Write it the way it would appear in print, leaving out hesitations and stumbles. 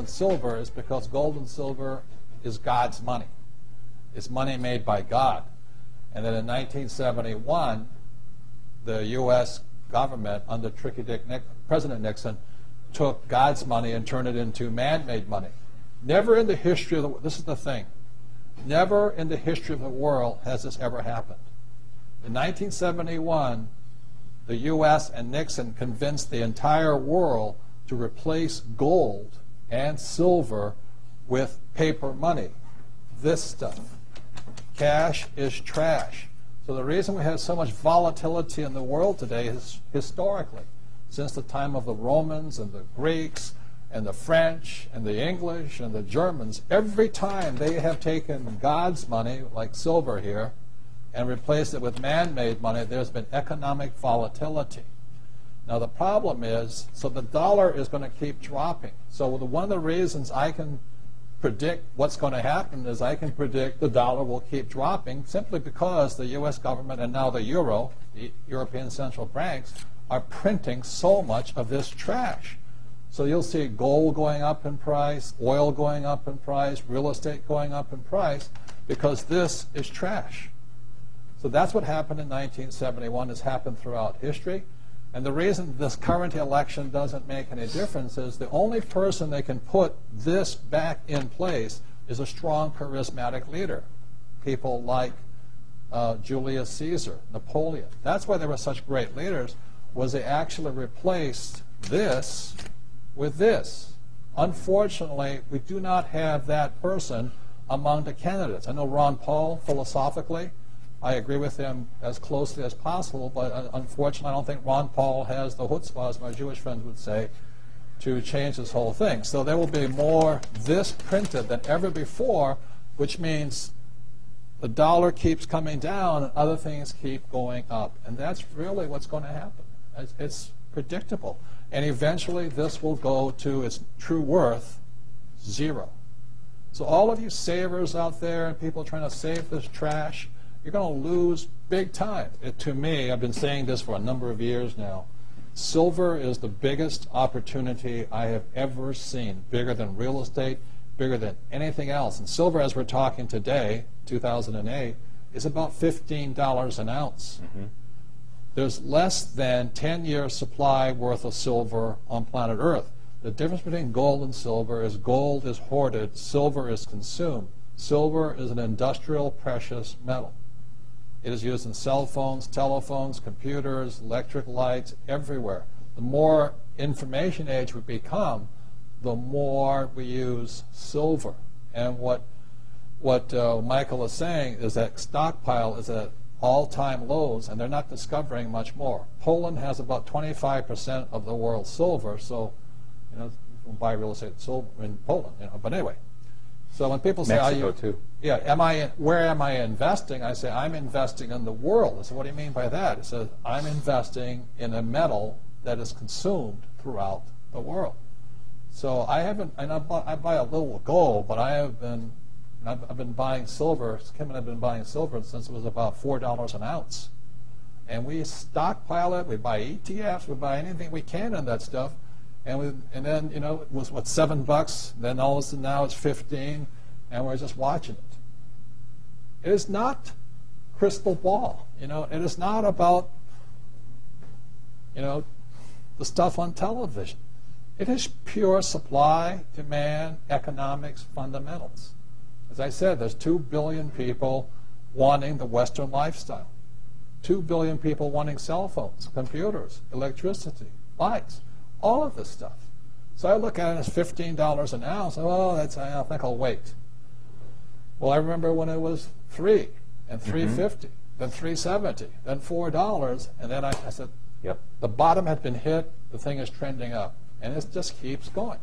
silver is because gold and silver is God's money. It's money made by God. And then in 1971, the U.S. government, under President Nixon, took God's money and turned it into man-made money. Never in the history of the world, this is the thing, never in the history of the world has this ever happened. In 1971, the U.S. and Nixon convinced the entire world to replace gold and silver with paper money. This stuff. Cash is trash. So the reason we have so much volatility in the world today is historically, since the time of the Romans and the Greeks and the French and the English and the Germans, every time they have taken God's money, like silver here, and replaced it with man-made money, there's been economic volatility. Now the problem is, so the dollar is going to keep dropping. So one of the reasons I can predict what's going to happen is I can predict the dollar will keep dropping simply because the U.S. government and now the euro, the European central banks, are printing so much of this trash. So you'll see gold going up in price, oil going up in price, real estate going up in price, because this is trash. So that's what happened in 1971, has happened throughout history. And the reason this current election doesn't make any difference is the only person that can put this back in place is a strong, charismatic leader. People like Julius Caesar, Napoleon. That's why they were such great leaders, was they actually replaced this with this. Unfortunately, we do not have that person among the candidates. I know Ron Paul, philosophically, I agree with him as closely as possible, but unfortunately I don't think Ron Paul has the chutzpah, as my Jewish friends would say, to change this whole thing. So there will be more this printed than ever before, which means the dollar keeps coming down and other things keep going up. And that's really what's going to happen. It's predictable. And eventually this will go to its true worth, zero. So all of you savers out there and people trying to save this trash, you're going to lose big time. To me, I've been saying this for a number of years now, silver is the biggest opportunity I have ever seen, bigger than real estate, bigger than anything else. And silver, as we're talking today, 2008, is about $15 an ounce. Mm-hmm. There's less than 10-year supply worth of silver on planet Earth. The difference between gold and silver is gold is hoarded, silver is consumed. Silver is an industrial precious metal. It is used in cell phones, telephones, computers, electric lights, everywhere. The more information age we become, the more we use silver. And what Michael is saying is that stockpile is at all-time lows, and they're not discovering much more. Poland has about 25% of the world's silver, so you can buy real estate silver in Poland. But anyway. So when people say, Mexico too. Yeah, where am I investing? I say, I'm investing in the world. I say, what do you mean by that? It says, I'm investing in a metal that is consumed throughout the world. So I haven't, and I buy a little gold, but I've been buying silver. Kim and I have been buying silver since it was about $4 an ounce. And we stockpile it, we buy ETFs, we buy anything we can on that stuff. And then, it was, what, $7? Then all of a sudden now it's 15, and we're just watching it. It is not crystal ball. It is not about, the stuff on television. It is pure supply, demand, economics, fundamentals. As I said, there's 2 billion people wanting the Western lifestyle. 2 billion people wanting cell phones, computers, electricity, lights. All of this stuff. So I look at it as $15 an ounce. Oh, I think I'll wait. Well, I remember when it was $3 and $3.50, then $3.70, then $4, and then I said, yep. The bottom had been hit. The thing is trending up, and it just keeps going.